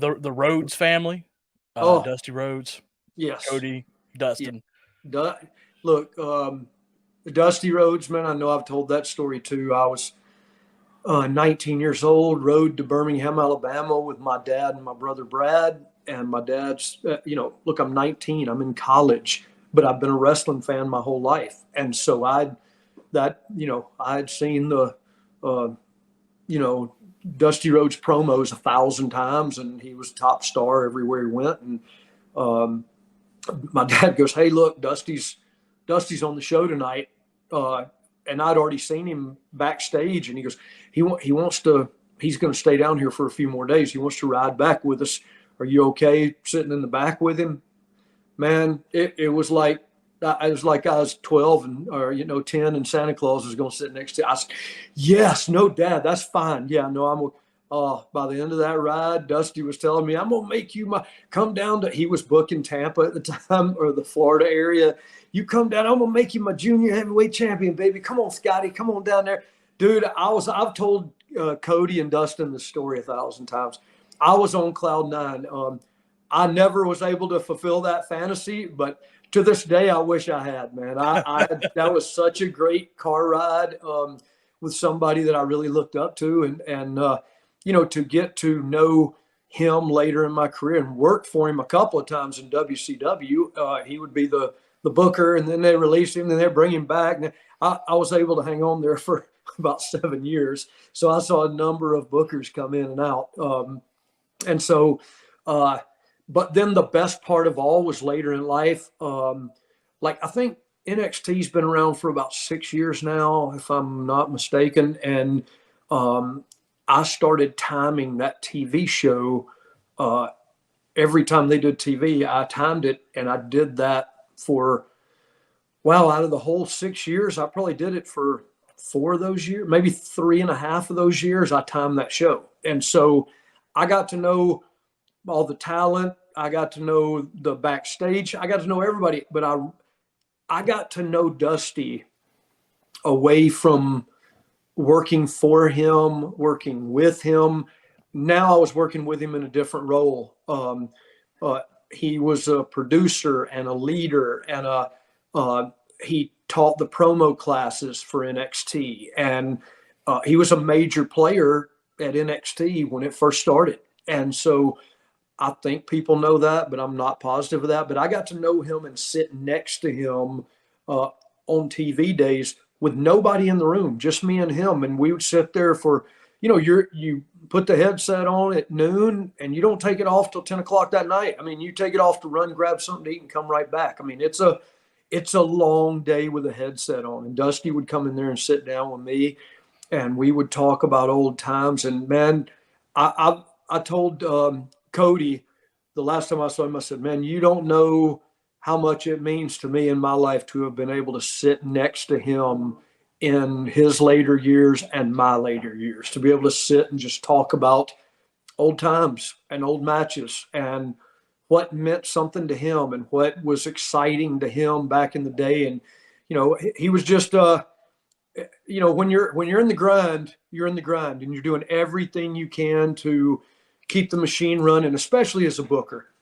the Rhodes family, Oh, Dusty Rhodes, yes. Cody, Yeah. Dustin. Du- Look, Dusty Rhodes, man, I know I've told that story too. I was 19 years old, rode to Birmingham, Alabama with my dad and my brother Brad. And my dad's, look, I'm 19, I'm in college, but I've been a wrestling fan my whole life. And so I'd seen uh, you know, Dusty Rhodes promos 1,000 times, and he was top star everywhere he went. And um, my dad goes, "Hey, look, Dusty's on the show tonight," and I'd already seen him backstage, and he goes, he wants to, he's going to stay down here for a few more days. He wants to ride back with us. Are you okay sitting in the back with him? Man, it was like I was 12 and or 10, and Santa Claus was going to sit next to. I said, "Yes, no, Dad, that's fine. Yeah, no, I'm." By the end of that ride, Dusty was telling me, "I'm gonna make you my come down to." He was booking Tampa at the time or the Florida area. You come down, I'm gonna make you my junior heavyweight champion, baby. Come on, Scotty, come on down there, dude. I've told Cody and Dustin the story 1,000 times. I was on cloud nine. I never was able to fulfill that fantasy, but to this day, I wish I had, man. That was such a great car ride with somebody that I really looked up to, and to get to know him later in my career and work for him a couple of times in WCW. He would be the booker, and then they release him, and they bring him back. And I was able to hang on there for about 7 years, so I saw a number of bookers come in and out, and so. But then the best part of all was later in life. Like I think NXT's been around for about 6 years now, if I'm not mistaken. And I started timing that TV show. Every time they did TV, I timed it, and I did that for, well, out of the whole 6 years, I probably did it for 4 of those years, maybe 3.5 of those years. I timed that show. And so I got to know all the talent. I got to know the backstage. I got to know everybody, but I got to know Dusty away from working for him, working with him. Now I was working with him in a different role. He was a producer and a leader, and he taught the promo classes for NXT, and he was a major player at NXT when it first started. And so I think people know that, but I'm not positive of that. But I got to know him and sit next to him on TV days with nobody in the room, just me and him. And we would sit there for, you put the headset on at noon and you don't take it off till 10 o'clock that night. I mean, you take it off to run, grab something to eat, and come right back. I mean, it's a long day with a headset on. And Dusty would come in there and sit down with me, and we would talk about old times. And man, I told Cody the last time I saw him, I said, "Man, you don't know how much it means to me in my life to have been able to sit next to him in his later years and my later years, to be able to sit and just talk about old times and old matches and what meant something to him and what was exciting to him back in the day." And he was just when you're in the grind, you're in the grind, and you're doing everything you can to keep the machine running, especially as a booker.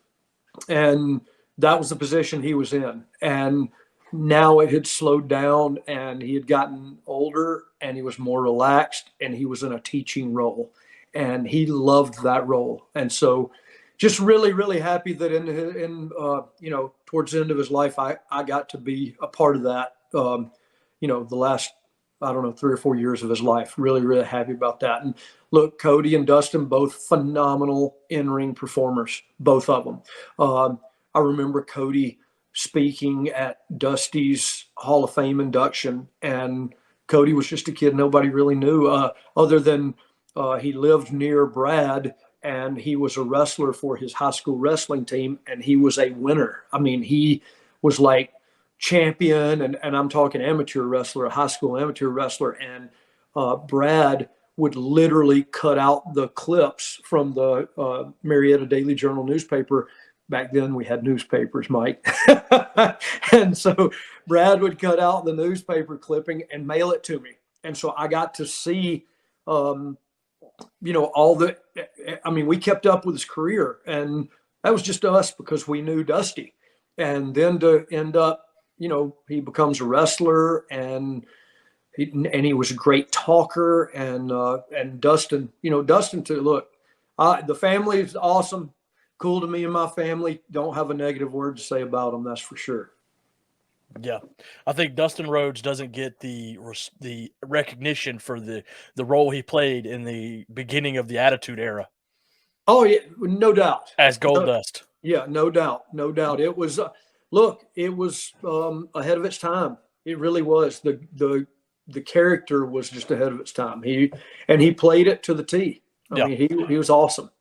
And that was the position he was in. And now it had slowed down, and he had gotten older, and he was more relaxed, and he was in a teaching role, and he loved that role. And so just really, really happy that towards the end of his life, I got to be a part of that. The last, I don't know, 3 or 4 years of his life. Really, really happy about that. And look, Cody and Dustin, both phenomenal in-ring performers, both of them. I remember Cody speaking at Dusty's Hall of Fame induction, and Cody was just a kid nobody really knew, other than he lived near Brad, and he was a wrestler for his high school wrestling team, and he was a winner. I mean, he was like champion, and I'm talking amateur wrestler, a high school amateur wrestler. And Brad would literally cut out the clips from the Marietta Daily Journal newspaper. Back then we had newspapers, Mike. And so Brad would cut out the newspaper clipping and mail it to me. And so I got to see we kept up with his career, and that was just us because we knew Dusty. And then to end up, he becomes a wrestler, and he was a great talker, and Dustin, Dustin too. Look, the family is awesome, cool to me and my family. Don't have a negative word to say about them, that's for sure. Yeah, I think Dustin Rhodes doesn't get the recognition for the role he played in the beginning of the Attitude Era Oh yeah, no doubt. as Goldust. Yeah, no doubt, no doubt. It was, look, it was ahead of its time. It really was. The character was just ahead of its time. He played it to the T. I mean, he was awesome.